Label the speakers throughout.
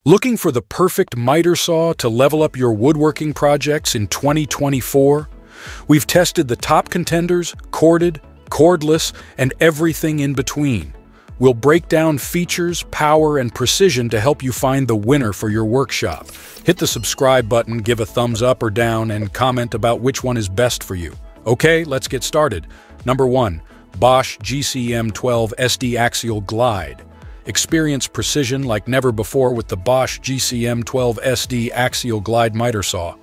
Speaker 1: Looking for the perfect miter saw to level up your woodworking projects in 2024? We've tested the top contenders, corded, cordless, and everything in between. We'll break down features, power, and precision to help you find the winner for your workshop. Hit the subscribe button, give a thumbs up or down, and comment about which one is best for you. Okay, let's get started. Number 1. Bosch GCM12 SD Axial Glide. Experience precision like never before with the Bosch GCM12 SD Axial Glide Miter Saw,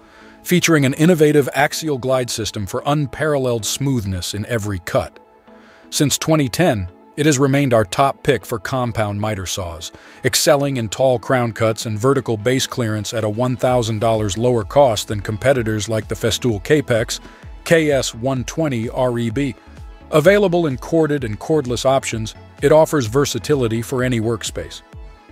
Speaker 1: featuring an innovative axial glide system for unparalleled smoothness in every cut. Since 2010, it has remained our top pick for compound miter saws, excelling in tall crown cuts and vertical base clearance at a $1,000 lower cost than competitors like the Festool Capex KS120 REB. Available in corded and cordless options, it offers versatility for any workspace.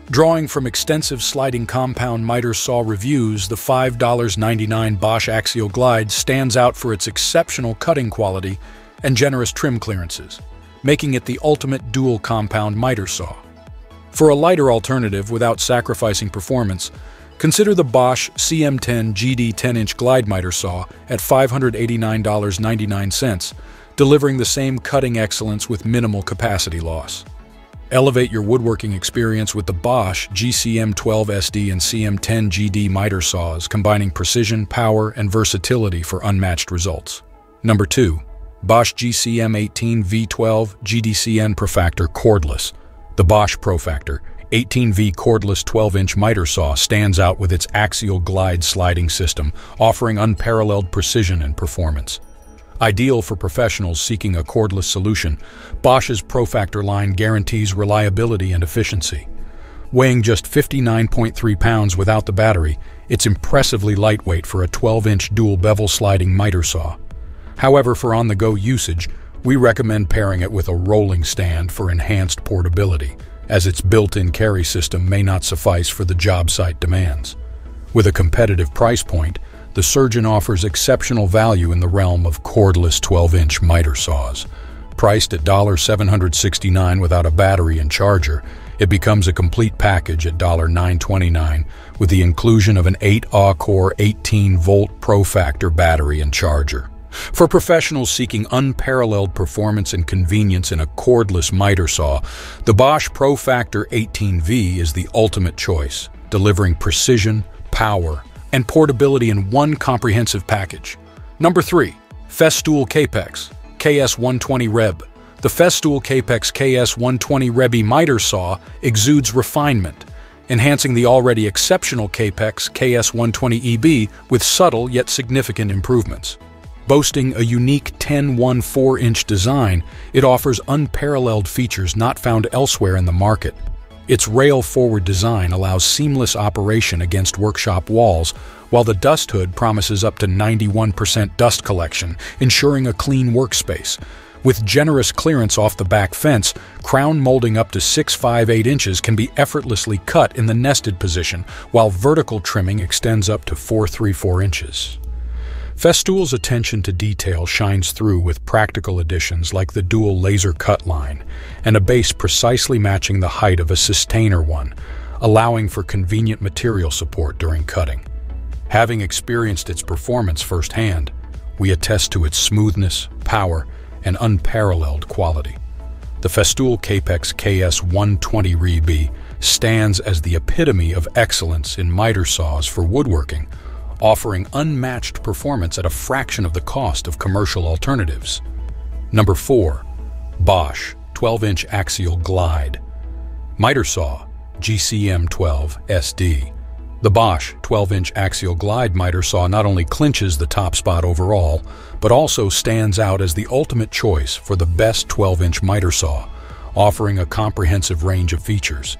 Speaker 1: Drawing from extensive sliding compound miter saw reviews, the $5.99 Bosch Axial Glide stands out for its exceptional cutting quality and generous trim clearances, making it the ultimate dual compound miter saw. For a lighter alternative without sacrificing performance, consider the Bosch CM10 GD 10-inch glide miter saw at $589.99, delivering the same cutting excellence with minimal capacity loss. Elevate your woodworking experience with the Bosch GCM12 SD and CM10 GD miter saws, combining precision, power, and versatility for unmatched results. Number 2. Bosch GCM18 V12 GDCN Profactor Cordless. The Bosch Profactor 18V cordless 12-inch miter saw stands out with its axial glide sliding system, offering unparalleled precision and performance. Ideal for professionals seeking a cordless solution, Bosch's Profactor line guarantees reliability and efficiency. Weighing just 59.3 pounds without the battery, it's impressively lightweight for a 12-inch dual bevel sliding miter saw. However, for on-the-go usage, we recommend pairing it with a rolling stand for enhanced portability, as its built-in carry system may not suffice for the job site demands. With a competitive price point, the Surgeon offers exceptional value in the realm of cordless 12-inch miter saws. Priced at $769 without a battery and charger, it becomes a complete package at $929 with the inclusion of an 8Ah-core 18-volt Profactor battery and charger. For professionals seeking unparalleled performance and convenience in a cordless miter saw, the Bosch Profactor 18V is the ultimate choice, delivering precision, power, and portability in one comprehensive package. Number 3. Festool Capex KS120 REB. The Festool Capex KS120 REB miter saw exudes refinement, enhancing the already exceptional Capex KS120 EB with subtle yet significant improvements. Boasting a unique 10-1/4-inch design, it offers unparalleled features not found elsewhere in the market. Its rail-forward design allows seamless operation against workshop walls, while the dust hood promises up to 91% dust collection, ensuring a clean workspace. With generous clearance off the back fence, crown molding up to 6'5" inches can be effortlessly cut in the nested position, while vertical trimming extends up to 4'3" inches. Festool's attention to detail shines through with practical additions like the dual laser cut line and a base precisely matching the height of a sustainer one, allowing for convenient material support during cutting. Having experienced its performance firsthand, we attest to its smoothness, power, and unparalleled quality. The Festool Capex KS120 REB stands as the epitome of excellence in miter saws for woodworking, offering unmatched performance at a fraction of the cost of commercial alternatives. Number 4. Bosch 12-inch Axial Glide Miter Saw GCM12 SD. The Bosch 12-inch Axial Glide miter saw not only clinches the top spot overall, but also stands out as the ultimate choice for the best 12-inch miter saw, offering a comprehensive range of features.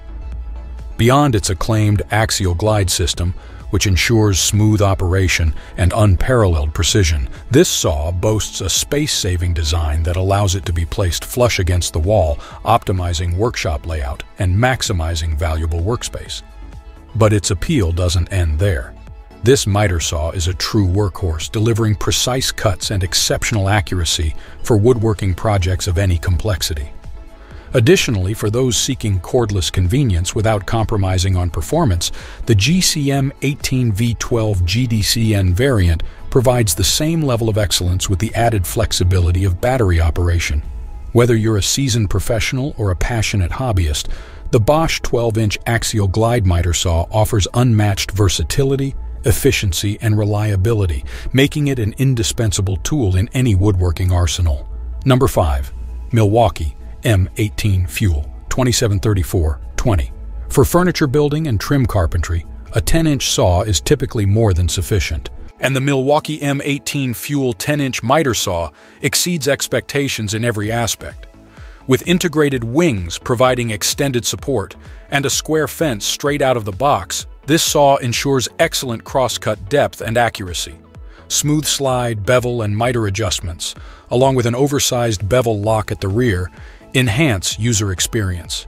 Speaker 1: Beyond its acclaimed axial glide system, which ensures smooth operation and unparalleled precision, this saw boasts a space-saving design that allows it to be placed flush against the wall, optimizing workshop layout and maximizing valuable workspace. But its appeal doesn't end there. This miter saw is a true workhorse, delivering precise cuts and exceptional accuracy for woodworking projects of any complexity. Additionally, for those seeking cordless convenience without compromising on performance, the GCM 18V12 GDCN variant provides the same level of excellence with the added flexibility of battery operation. Whether you're a seasoned professional or a passionate hobbyist, the Bosch 12-inch axial glide miter saw offers unmatched versatility, efficiency, and reliability, making it an indispensable tool in any woodworking arsenal. Number 5. Milwaukee M18 Fuel 2734-20. For furniture building and trim carpentry, a 10-inch saw is typically more than sufficient. And the Milwaukee M18 Fuel 10-inch miter saw exceeds expectations in every aspect. With integrated wings providing extended support and a square fence straight out of the box, this saw ensures excellent cross-cut depth and accuracy. Smooth slide, bevel, and miter adjustments, along with an oversized bevel lock at the rear, enhance user experience.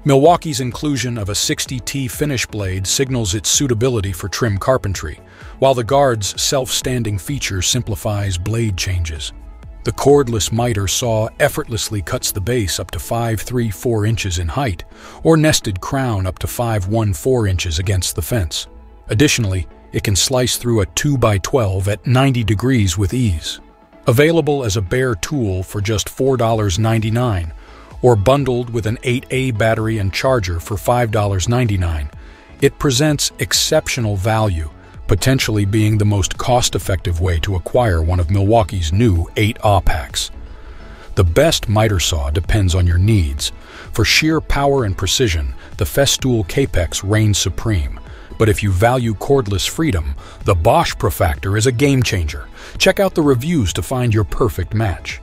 Speaker 1: Milwaukee's inclusion of a 60T finish blade signals its suitability for trim carpentry, while the Guard's self-standing feature simplifies blade changes. The cordless miter saw effortlessly cuts the base up to 5.34 inches in height, or nested crown up to 5.14 inches against the fence. Additionally, it can slice through a 2x12 at 90 degrees with ease. Available as a bare tool for just $4.99, or bundled with an 8A battery and charger for $5.99, it presents exceptional value, potentially being the most cost-effective way to acquire one of Milwaukee's new 8A packs. The best miter saw depends on your needs. For sheer power and precision, the Festool Capex reigns supreme. But if you value cordless freedom, the Bosch Profactor is a game-changer. Check out the reviews to find your perfect match.